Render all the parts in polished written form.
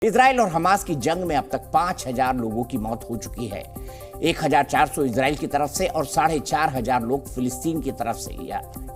Israel और Hamas की जंग में अब तक 5,000 लोगों की मौत हो चुकी है। 1,400 इजराइल की तरफ से और 4,500 लोग फिलिस्तीन की तरफ से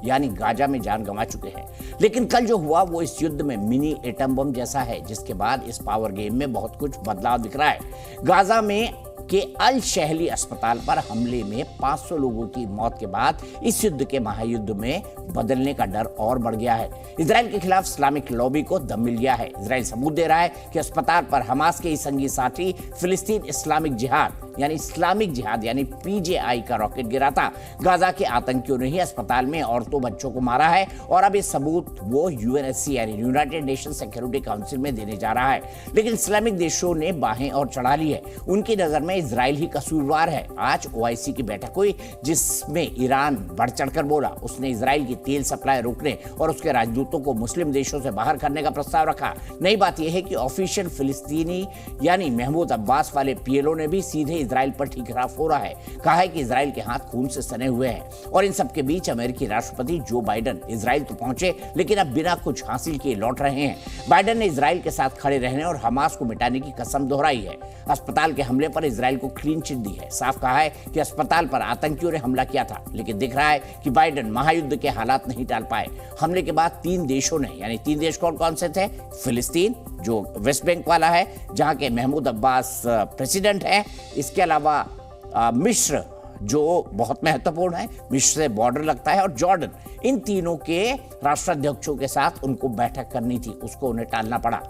यानी गाजा में जान गंवा चुके हैं। लेकिन कल जो हुआ वो इस युद्ध में मिनी एटम बम जैसा है, जिसके बाद इस पावर गेम में बहुत कुछ बदलाव दिख रहा है। गाजा में के अल शहली अस्पताल पर हमले में 500 लोगों की मौत के बाद इस युद्ध के महायुद्ध में बदलने का डर और बढ़ गया है। इजराइल के खिलाफ इस्लामिक लॉबी को दम मिल गया है। इजराइल सबूत दे रहा है कि अस्पताल पर हमास के संगी साथी फिलिस्तीन इस्लामिक जिहाद यानी पीजेआई का रॉकेट गिरा था। गाजा के आतंकियों ने ही अस्पताल में औरतों बच्चों को मारा है और अब ये सबूत वो यूएनएससी यानी यूनाइटेड नेशन सिक्योरिटी काउंसिल में देने जा रहा है। लेकिन इस्लामिक देशों ने बाहें और चढ़ा ली है। उनकी नजर में इजराइल ही कसूरवार है। आज ओआईसी की बैठक हुई जिसमें ईरान बढ़ चढ़कर बोला। उसने इजराइल की तेल सप्लाई रोकने और उसके राजदूतों को मुस्लिम देशों से बाहर करने का प्रस्ताव रखा। नई बात यह है कि ऑफिशियल फिलिस्तीनी यानी महमूद अब्बास वाले पीएलओ ने भी सीधे इजराइल पर ठीकराव हो रहा है। कहा है कि इजराइल के हाथ खून से सने हुए हैं। और इन सबके बीच अमेरिकी राष्ट्रपति जो बाइडेन इजराइल तो पहुंचे, लेकिन अब बिना कुछ हासिल किए लौट रहे हैं। बाइडेन ने इजराइल के साथ खड़े रहने और हमास को मिटाने की कसम दोहराई है। अस्पताल के हमले पर इजराइल को क्लीन चिट दी है। साफ कहा है कि अस्पताल पर आतंकियों ने हमला किया था, लेकिन दिख रहा है कि बाइडेन महायुद्ध के हालात नहीं टाल पाए। हमले के बाद 3 देशों ने, यानी 3 देश कौन कौन से थे? फिलिस्तीन जो वेस्ट बैंक वाला है, जहां के महमूद अब्बास प्रेसिडेंट है। इसके अलावा मिस्र जो बहुत महत्वपूर्ण है, मिस्र से बॉर्डर लगता है, और जॉर्डन। इन तीनों के राष्ट्राध्यक्षों के साथ उनको बैठक करनी थी, उसको उन्हें टालना पड़ा।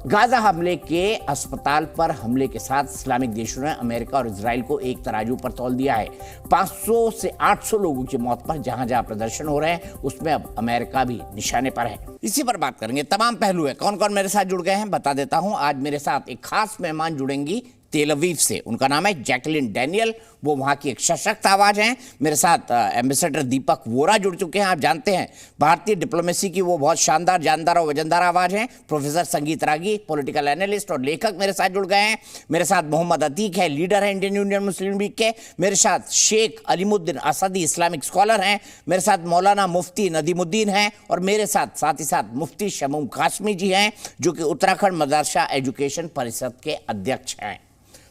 गाजा हमले के अस्पताल पर हमले के साथ इस्लामिक देशों ने अमेरिका और इजराइल को एक तराजू पर तौल दिया है। 500 से 800 लोगों की मौत पर जहां जहां प्रदर्शन हो रहे हैं, उसमें अब अमेरिका भी निशाने पर है। इसी पर बात करेंगे। तमाम पहलू है। कौन कौन मेरे साथ जुड़ गए हैं बता देता हूं। आज मेरे साथ एक खास मेहमान जुड़ेंगी तेल अवीव से। उनका नाम है जैकलिन डैनियल। वो वहाँ की एक सशक्त आवाज़ हैं। मेरे साथ एम्बेसडर दीपक वोरा जुड़ चुके हैं। आप जानते हैं भारतीय डिप्लोमेसी की वो बहुत शानदार, जानदार और वजनदार आवाज़ हैं। प्रोफेसर संगीत रागी, पॉलिटिकल एनालिस्ट और लेखक मेरे साथ जुड़ गए हैं। मेरे साथ मोहम्मद अतीक है, लीडर है इंडियन यूनियन मुस्लिम लीग के। मेरे साथ शेख अलीमुद्दीन असदी, इस्लामिक स्कॉलर हैं। मेरे साथ मौलाना मुफ्ती नदीमुद्दीन हैं और मेरे साथ ही साथ मुफ्ती शमूम कासमी जी हैं, जो कि उत्तराखंड मदरसा एजुकेशन परिषद के अध्यक्ष हैं।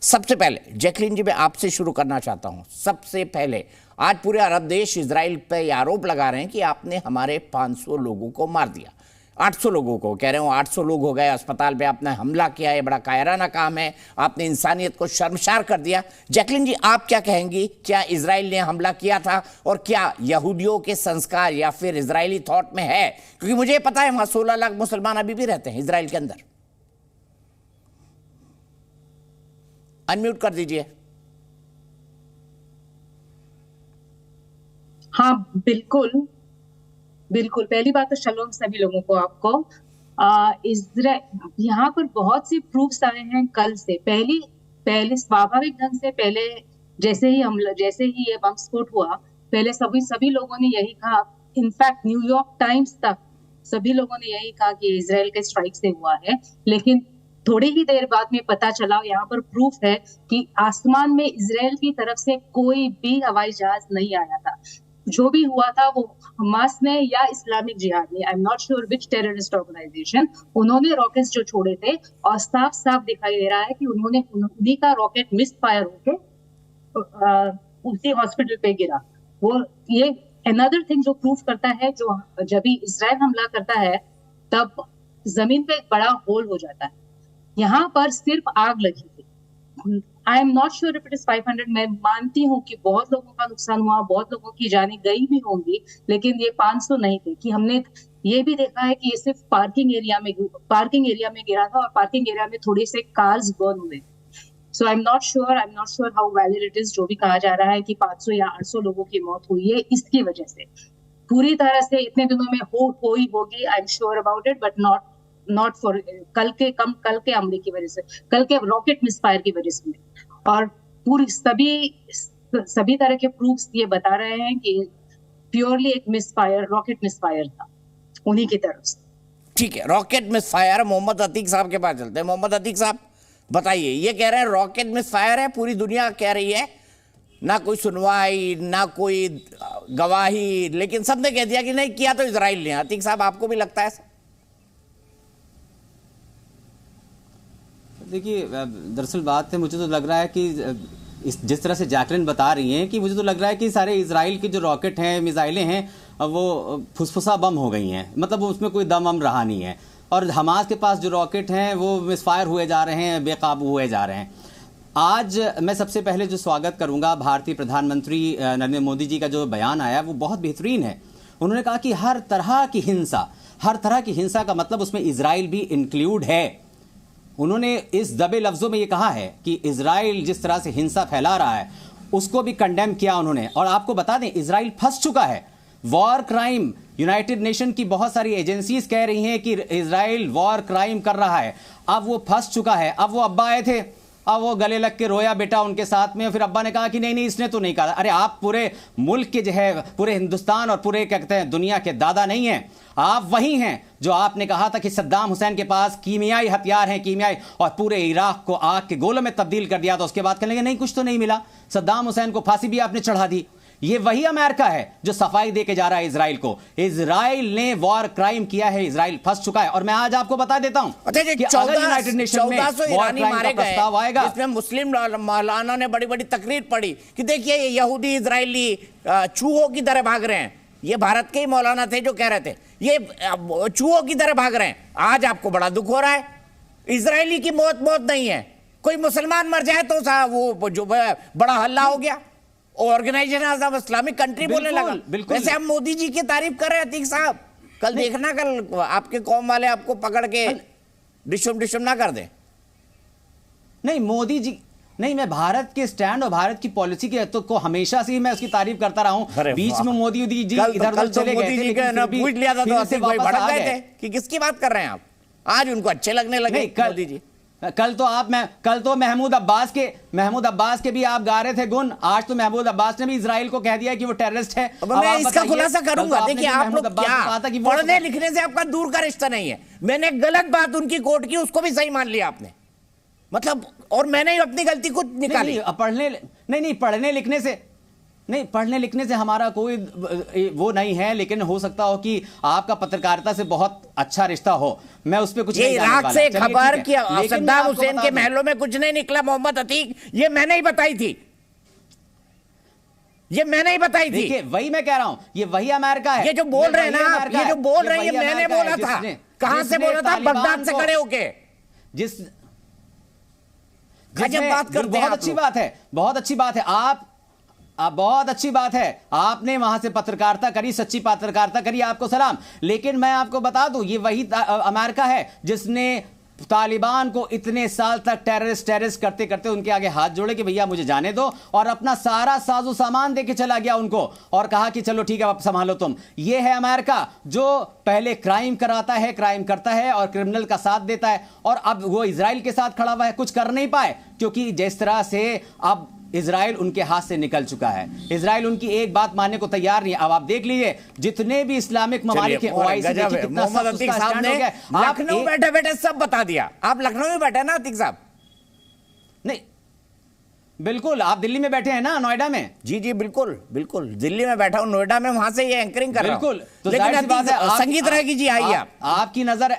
सबसे पहले जैकलिन जी, मैं आपसे शुरू करना चाहता हूं। सबसे पहले, आज पूरे अरब देश इजराइल पे आरोप लगा रहे हैं कि आपने हमारे 500 लोगों को मार दिया। 800 लोगों को कह रहे हो, 800 लोग हो गए। अस्पताल पे आपने हमला किया है, बड़ा कायराना काम है। आपने इंसानियत को शर्मसार कर दिया। जैकलिन जी, आप क्या कहेंगी? क्या इजराइल ने हमला किया था और क्या यहूदियों के संस्कार या फिर इजरायली थॉट में है? क्योंकि मुझे पता है वहां 16 लाख मुसलमान अभी भी रहते हैं इजराइल के अंदर। अनम्यूट कर दीजिए। हाँ, बिल्कुल बिल्कुल। पहली बात तो शलोम सभी लोगों को, आपको इजराइल यहाँ पर बहुत सी प्रूफ्स आए हैं कल से। पहले स्वाभाविक ढंग से, पहले जैसे ही ये बम स्फोट हुआ, पहले सभी लोगों ने यही कहा। इनफैक्ट न्यूयॉर्क टाइम्स तक सभी लोगों ने यही कहा कि इजराइल के स्ट्राइक से हुआ है। लेकिन थोड़ी ही देर बाद में पता चला, यहाँ पर प्रूफ है कि आसमान में इजराइल की तरफ से कोई भी हवाई जहाज नहीं आया था। जो भी हुआ था वो हमास ने या इस्लामिक जिहाद ने, I am not sure which terrorist organisation, उन्होंने रॉकेट्स जो छोड़े थे, और साफ साफ दिखाई दे रहा है कि उन्हीं का रॉकेट मिस फायर होके उसी हॉस्पिटल पे गिरा। ये अनदर थिंग जो प्रूफ करता है, जो जब भी इजराइल हमला करता है तब जमीन पे एक बड़ा होल हो जाता है। यहाँ पर सिर्फ आग लगी थी। आई am not sure if it is 500। मैं मानती हूँ कि बहुत लोगों का नुकसान हुआ, बहुत लोगों की जानें गई भी होंगी, लेकिन ये 500 नहीं थे। कि हमने ये भी देखा है कि ये सिर्फ पार्किंग एरिया में गिरा था और पार्किंग एरिया में थोड़े से कार्स बर्न हुए। So I am not sure how valid it is. जो भी कहा जा रहा है कि 500 या 800 लोगों की मौत हुई है इसकी वजह से, पूरी तरह से इतने दिनों में होगी, I am sure about it, but not for कल के हमले की वजह से, कल के रॉकेट मिसफायर की वजह से। और पूरी सभी तरह के प्रूफ्स ये बता रहे हैं कि प्योरली एक रॉकेट मिसफायर था उन्हीं की तरफ से। ठीक है, रॉकेट मिसफायर। मोहम्मद अतीक साहब के पास चलते हैं। मोहम्मद अतीक साहब बताइए, ये कह रहे हैं रॉकेट मिसफायर है, पूरी दुनिया कह रही है, ना कोई सुनवाई ना कोई गवाही, लेकिन सबने कह दिया कि नहीं किया तो इजराइल ने। अतीक साहब, आपको भी लगता है? देखिए, दरअसल बात है, मुझे तो लग रहा है कि जिस तरह से जैकलिन बता रही हैं कि मुझे तो लग रहा है कि सारे इजराइल के जो रॉकेट हैं, मिसाइलें हैं, वो फुसफुसा बम हो गई हैं। मतलब उसमें कोई दम रहा नहीं है। और हमास के पास जो रॉकेट हैं वो मिसफायर हुए जा रहे हैं, बेकाबू हुए जा रहे हैं। आज मैं सबसे पहले जो स्वागत करूंगा भारतीय प्रधानमंत्री नरेंद्र मोदी जी का जो बयान आया वो बहुत बेहतरीन है। उन्होंने कहा कि हर तरह की हिंसा का मतलब उसमें इजराइल भी इंक्लूड है। उन्होंने इस दबे लफ्जों में ये कहा है कि इजराइल जिस तरह से हिंसा फैला रहा है उसको भी कंडेम किया उन्होंने। और आपको बता दें, इजराइल फंस चुका है। वॉर क्राइम, यूनाइटेड नेशन की बहुत सारी एजेंसीज कह रही हैं कि इजराइल वॉर क्राइम कर रहा है। अब वो फंस चुका है। अब वो अब्बा आए थे, अब वो गले लग के रोया बेटा उनके साथ में। फिर अब्बा ने कहा कि नहीं नहीं, इसने तो नहीं कहा। अरे आप पूरे मुल्क के जो है, पूरे हिंदुस्तान और पूरे क्या कहते हैं दुनिया के दादा नहीं हैं। आप वही हैं जो आपने कहा था कि सद्दाम हुसैन के पास कीमियाई हथियार हैं, कीमियाई, और पूरे इराक को आग के गोलों में तब्दील कर दिया। तो उसके बाद कहने लगे नहीं, कुछ तो नहीं मिला। सद्दाम हुसैन को फांसी भी आपने चढ़ा दी। ये वही अमेरिका है जो सफाई देके जा रहा है इजराइल को। इजराइल ने वॉर क्राइम किया है, इजराइल फंस चुका है। और मैं आज आपको बता देता हूं कि अगर यूनाइटेड नेशन में वॉर क्राइम का प्रस्ताव आएगा, इसमें मुस्लिम मौलाना ने बड़ी बड़ी तकरीर पढ़ी कि देखिए ये यहूदी इजरायली चूहों की तरह भाग रहे हैं। ये भारत के ही मौलाना थे जो कह रहे थे ये चूहों की तरह भाग रहे हैं। आज आपको बड़ा दुख हो रहा है। इजरायली की मौत नहीं है। कोई मुसलमान मर जाए तो वो जो बड़ा हल्ला हो गया, ऑर्गेनाइजेशन ऑफ इस्लामिक कंट्री बोलने लगा। वैसे हम मोदी जी की तारीफ कर रहे हैं अतीक साहब। कल देखना, कल आपके कौम वाले आपको पकड़ के डिशम ना कर दें। नहीं, मोदी जी नहीं, मैं भारत के स्टैंड और भारत की पॉलिसी के तो को हमेशा से ही मैं उसकी तारीफ करता रहा हूं। बीच में मोदी जी इधर चले गए थे, लेकिन पूछ लिया था तो ऐसे भड़क गए थे कि किसकी बात कर रहे हैं आप। आज उनको अच्छे लगने लगे मोदी जी। कल तो महमूद अब्बास के भी आप गा रहे थे गुण। आज तो महमूद अब्बास ने भी इजराइल को कह दिया कि वो टेररिस्ट है। मैं इसका खुलासा करूंगा। देखिए, आप लोग क्या पढ़ने लिखने से आपका दूर का रिश्ता नहीं है। मैंने गलत बात उनकी कोट की, उसको भी सही मान लिया आपने। मतलब, और मैंने ही अपनी गलती को निकाली। पढ़ने लिखने से हमारा कोई वो नहीं है, लेकिन हो सकता हो कि आपका पत्रकारिता से बहुत अच्छा रिश्ता हो। मैं उस पर कुछ नहीं कहने वाला। इराक से खबर कि सद्दाम हुसैन के महलों में कुछ नहीं निकला, मोहम्मद अतीक, ये मैंने ही बताई थी। देखिए, वही मैं कह रहा हूं, ये वही अमेरिका है। ये जो बोल रहे हैं ना, ये जो बोल रहे हैं, ये मैंने बोला था। कहां से बोला था? बगदाद से खड़े होके। बात करते हैं। बहुत अच्छी बात है, बहुत अच्छी बात है। बहुत अच्छी बात है, आपने वहां से पत्रकारिता करी, सच्ची पत्रकारिता करी, आपको सलाम। लेकिन मैं आपको बता दूं, ये वही अमेरिका है जिसने तालिबान को इतने साल तक टेररिस्ट करते करते उनके आगे हाथ जोड़े कि भैया मुझे जाने दो, और अपना सारा साजो सामान देके चला गया उनको और कहा कि चलो ठीक है, अब संभालो तुम। ये है अमेरिका जो पहले क्राइम कराता है, क्राइम करता है और क्रिमिनल का साथ देता है। और अब वो इजराइल के साथ खड़ा हुआ है, कुछ कर नहीं पाए, क्योंकि जिस तरह से अब इजराइल उनके हाथ से निकल चुका है। इजराइल उनकी एक बात मानने को तैयार नहीं है। अब आप देख लीजिए, जितने भी इस्लामिक ममालिक हैं, ओआईसी देखिए कितना मोहम्मद अतीक साहब ने लखनऊ बैठे सब बता दिया। आप लखनऊ में बैठे ना अतीक साहब? नहीं, बिल्कुल। आप दिल्ली में बैठे हैं ना, नोएडा में? जी बिल्कुल बिल्कुल, दिल्ली में बैठा हूं, नोएडा में, वहां से ये एंकरिंग कर रहा हूं। बिल्कुल। तो लेकिन संगीत रहेगी जी, आइए आपकी नजर